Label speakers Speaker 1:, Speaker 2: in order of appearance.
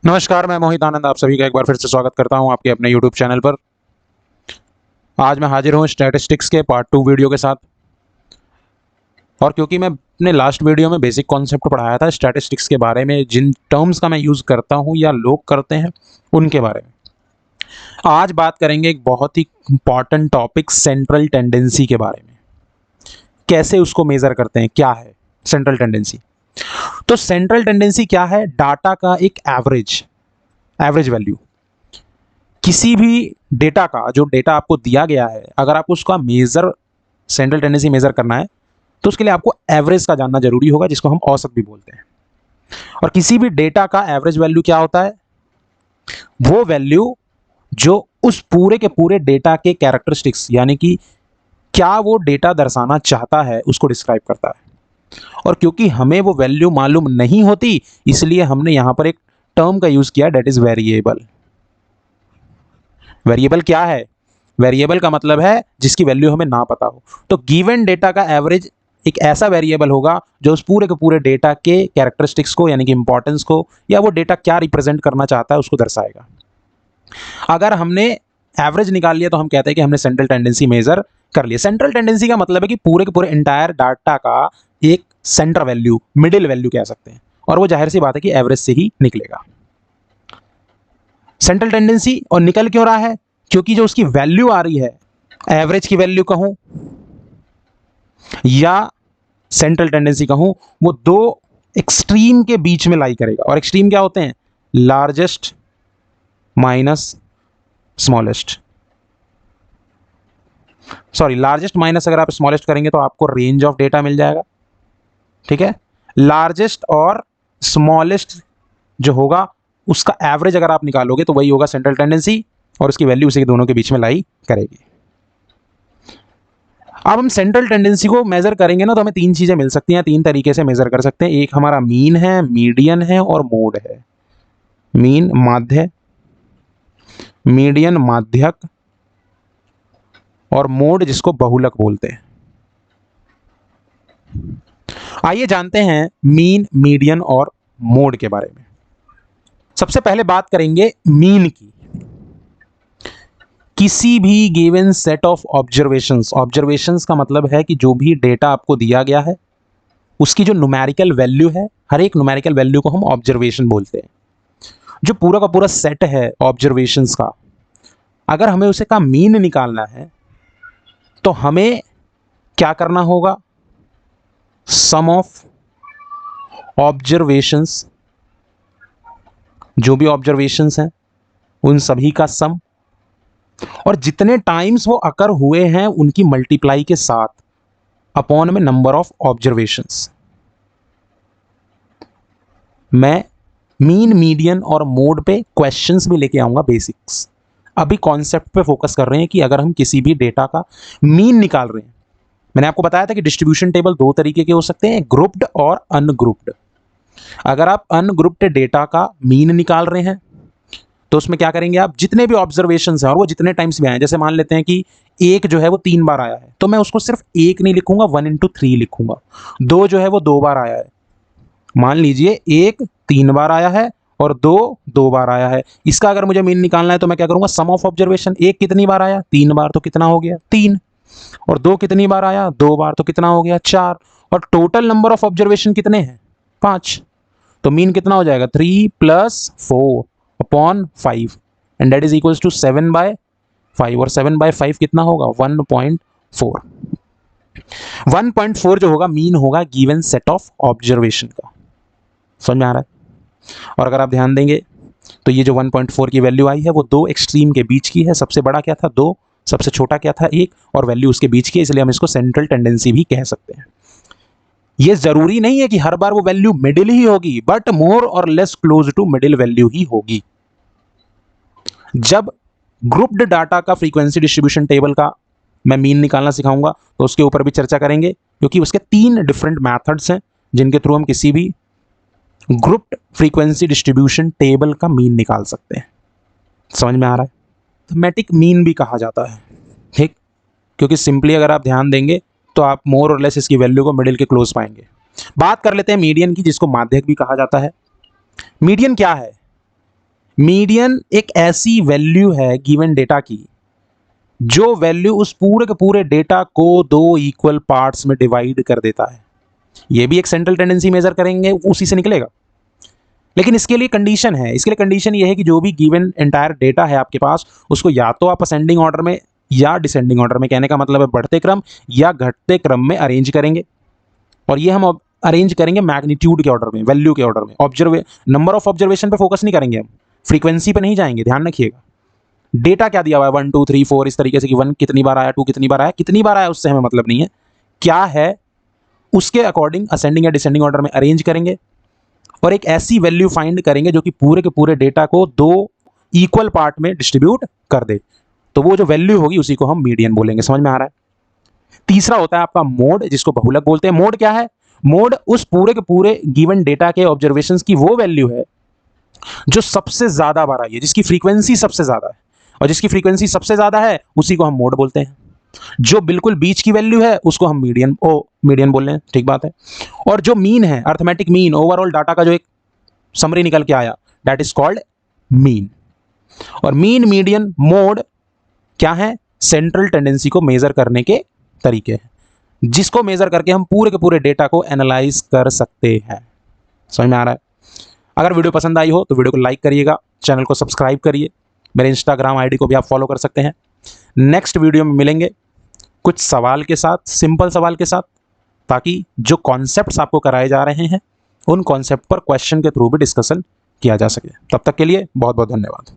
Speaker 1: नमस्कार, मैं मोहित आनंद आप सभी का एक बार फिर से स्वागत करता हूं आपके अपने यूट्यूब चैनल पर। आज मैं हाजिर हूं स्टैटिस्टिक्स के पार्ट 2 वीडियो के साथ। और क्योंकि मैं अपने लास्ट वीडियो में बेसिक कॉन्सेप्ट पढ़ाया था स्टैटिस्टिक्स के बारे में, जिन टर्म्स का मैं यूज़ करता हूं या लोग करते हैं उनके बारे में, आज बात करेंगे एक बहुत ही इंपॉर्टेंट टॉपिक सेंट्रल टेंडेंसी के बारे में। कैसे उसको मेज़र करते हैं, क्या है सेंट्रल टेंडेंसी। तो सेंट्रल टेंडेंसी क्या है? डाटा का एक एवरेज वैल्यू। किसी भी डेटा का, जो डेटा आपको दिया गया है, अगर आपको उसका मेजर सेंट्रल टेंडेंसी मेजर करना है तो उसके लिए आपको एवरेज का जानना जरूरी होगा, जिसको हम औसत भी बोलते हैं। और किसी भी डेटा का एवरेज वैल्यू क्या होता है? वो वैल्यू जो उस पूरे के पूरे डेटा के कैरेक्टरिस्टिक्स, यानी कि क्या वो डेटा दर्शाना चाहता है, उसको डिस्क्राइब करता है। और क्योंकि हमें वो वैल्यू मालूम नहीं होती, इसलिए हमने यहां पर एक टर्म का यूज किया, डेट इज वेरिएबल। वेरिएबल क्या है? वेरिएबल का मतलब है जिसकी वैल्यू हमें ना पता हो। तो गिवन डेटा का एवरेज एक ऐसा वेरिएबल होगा जो उस पूरे के पूरे डेटा के कैरेक्टरिस्टिक्स को, यानी कि इंपॉर्टेंस को, या वो डेटा क्या रिप्रेजेंट करना चाहता है, उसको दर्शाएगा। अगर हमने एवरेज निकाल लिया तो हम कहते हैं कि हमने सेंट्रल टेंडेंसी मेजर कर लिया। सेंट्रल टेंडेंसी का मतलब है कि पूरे के पूरे इंटायर डाटा का एक सेंटर वैल्यू, मिडिल वैल्यू कह सकते हैं, और वो जाहिर सी बात है कि एवरेज से ही निकलेगा। सेंट्रल टेंडेंसी और निकल क्यों रहा है? क्योंकि जो उसकी वैल्यू आ रही है, एवरेज की वैल्यू कहूं या सेंट्रल टेंडेंसी कहूं, वो दो एक्सट्रीम के बीच में लाई करेगा। और एक्सट्रीम क्या होते हैं? Largest minus smallest. Sorry, largest minus अगर आप स्मॉलेस्ट करेंगे तो आपको रेंज ऑफ डेटा मिल जाएगा। ठीक है, लार्जेस्ट और स्मॉलेस्ट जो होगा उसका एवरेज अगर आप निकालोगे तो वही होगा सेंट्रल टेंडेंसी, और उसकी वैल्यू उसी के दोनों के बीच में लाई करेगी। अब हम सेंट्रल टेंडेंसी को मेजर करेंगे ना, तो हमें तीन चीजें मिल सकती हैं, तीन तरीके से मेजर कर सकते हैं। एक हमारा मीन है, मीडियन है और मोड है। मीन माध्य, मीडियन माध्यक, और मोड जिसको बहुलक बोलते हैं। आइए जानते हैं मीन, मीडियन और मोड के बारे में। सबसे पहले बात करेंगे मीन की। किसी भी given set of observations, observations का मतलब है कि जो भी डेटा आपको दिया गया है उसकी जो न्यूमेरिकल वैल्यू है, हर एक न्यूमेरिकल वैल्यू को हम ऑब्जर्वेशन बोलते हैं। जो पूरा का पूरा सेट है ऑब्जर्वेशंस का, अगर हमें उसे का मीन निकालना है तो हमें क्या करना होगा? सम ऑफ ऑब्जर्वेशंस, जो भी ऑब्जर्वेशंस हैं उन सभी का सम, और जितने टाइम्स वो अकर हुए हैं उनकी मल्टीप्लाई के साथ, अपॉन में नंबर ऑफ ऑब्जर्वेशंस। मैं मीन, मीडियन और मोड पे क्वेश्चंस भी लेके आऊंगा, बेसिक्स। अभी कॉन्सेप्ट पे फोकस कर रहे हैं कि अगर हम किसी भी डेटा का मीन निकाल रहे हैं, मैंने आपको बताया था कि डिस्ट्रीब्यूशन टेबल दो तरीके के हो सकते हैं, ग्रुप्ड और अनग्रुप्ड। अगर आप अनग्रुप्ड डेटा का मीन निकाल रहे हैं तो उसमें क्या करेंगे आप? जितने भी ऑब्जर्वेशंस हैं और वो जितने टाइम्स भी आए, जैसे मान लेते हैं कि एक जो है वो 3 बार आया है, तो मैं उसको सिर्फ एक नहीं लिखूंगा, 1 into 3 लिखूंगा। दो जो है वो 2 बार आया है, मान लीजिए एक 3 बार आया है और दो 2 बार आया है। इसका अगर मुझे मीन निकालना है तो मैं क्या करूंगा? सम ऑफ ऑब्जर्वेशन। एक कितनी बार आया? 3 बार, तो कितना हो गया? 3। और दो कितनी बार आया? 2 बार, तो कितना हो गया? 4। और टोटल नंबर ऑफ ऑब्जर्वेशन कितने हैं? 5। तो मीन कितना हो जाएगा? 3 + 4 upon 5, and that is equals to 7/5। और 7/5 कितना होगा? 1.4। 1.4 जो होगा मीन होगा गिवन सेट ऑफ ऑब्जर्वेशन का। समझ में आ रहा है? और अगर आप ध्यान देंगे तो ये जो 1.4 की वैल्यू आई है वो दो एक्सट्रीम के बीच की है। सबसे बड़ा क्या था? 2, सबसे छोटा क्या था? 1, और वैल्यू उसके बीच की है, इसलिए हम इसको सेंट्रल टेंडेंसी भी कह सकते हैं। ये जरूरी नहीं है कि हर बार वो वैल्यू मिडिल ही होगी, बट मोर और less close to middle value ही होगी। जब ग्रुप्ड डाटा का फ्रीक्वेंसी डिस्ट्रीब्यूशन टेबल का मैं मीन निकालना सिखाऊंगा तो उसके ऊपर भी चर्चा करेंगे, क्योंकि उसके 3 डिफरेंट मेथड्स हैं जिनके थ्रू हम किसी भी ग्रुप्ड फ्रीक्वेंसी डिस्ट्रीब्यूशन टेबल का मीन निकाल सकते हैं। समझ में आ रहा है? थमेटिक मीन भी कहा जाता है, ठीक, क्योंकि सिंपली अगर आप ध्यान देंगे तो आप मोर और लेस इसकी वैल्यू को मिडिल के क्लोज पाएंगे। बात कर लेते हैं मीडियन की, जिसको माध्यक भी कहा जाता है। मीडियन क्या है? मीडियन एक ऐसी वैल्यू है गिवन डेटा की जो वैल्यू उस पूरे के पूरे डेटा को दो इक्वल पार्ट्स में डिवाइड कर देता है। ये भी एक सेंट्रल टेंडेंसी मेजर करेंगे, उसी से निकलेगा। लेकिन इसके लिए कंडीशन है, इसके लिए कंडीशन ये है कि जो भी गिवन एंटायर डेटा है आपके पास, उसको या तो आप असेंडिंग ऑर्डर में या डिसेंडिंग ऑर्डर में, कहने का मतलब है बढ़ते क्रम या घटते क्रम में अरेंज करेंगे। और ये हम अरेंज करेंगे मैग्नीट्यूड के ऑर्डर में, वैल्यू के ऑर्डर में। नंबर ऑफ ऑब्जर्वेशन पे फोकस नहीं करेंगे हम, फ्रीक्वेंसी पे नहीं जाएंगे, ध्यान रखिएगा। डेटा क्या दिया हुआ है 1 2 3 4 इस तरीके से कि 1 कितनी बार आया, 2 कितनी बार आया उससे हमें मतलब नहीं है, क्या है उसके अकॉर्डिंग असेंडिंग या डिसेंडिंग ऑर्डर में अरेंज करेंगे और एक ऐसी वैल्यू फाइंड करेंगे जो कि पूरे के पूरे डेटा को दो इक्वल पार्ट में डिस्ट्रीब्यूट कर दे। तो वो जो वैल्यू होगी उसी को हम मीडियन बोलेंगे। समझ में आ रहा है। तीसरा होता है आपका मोड, जिसको बहुलक बोलते हैं। मोड क्या है? मोड उस पूरे के पूरे गिवन डेटा के ऑब्जर्वेशंस की वो वैल्यू है जो सबसे ज्यादा बार आई है, जिसकी फ्रीक्वेंसी सबसे ज्यादा है, और जिसकी फ्रीक्वेंसी सबसे ज्यादा है उसी को हम मोड बोलते हैं। जो बिल्कुल बीच की वैल्यू है उसको हम मीडियन बोल रहे हैं, ठीक बात है। और जो मीन है, अर्थमेटिक मीन, ओवरऑल डाटा का जो एक समरी निकल के आया, दैट इज कॉल्ड मीन। और मीन, मीडियन, मोड क्या है? सेंट्रल टेंडेंसी को मेजर करने के तरीके हैं, जिसको मेजर करके हम पूरे के पूरे डेटा को एनालाइज कर सकते हैं। समझ में आ रहा है? अगर वीडियो पसंद आई हो तो वीडियो को लाइक करिएगा, चैनल को सब्सक्राइब करिए, मेरे इंस्टाग्राम आईडी को भी आप फॉलो कर सकते हैं। नेक्स्ट वीडियो में मिलेंगे कुछ सवाल के साथ, सिंपल सवाल के साथ, ताकि जो कॉन्सेप्ट्स आपको कराए जा रहे हैं उन कॉन्सेप्ट पर क्वेश्चन के थ्रू भी डिस्कशन किया जा सके। तब तक के लिए बहुत बहुत धन्यवाद।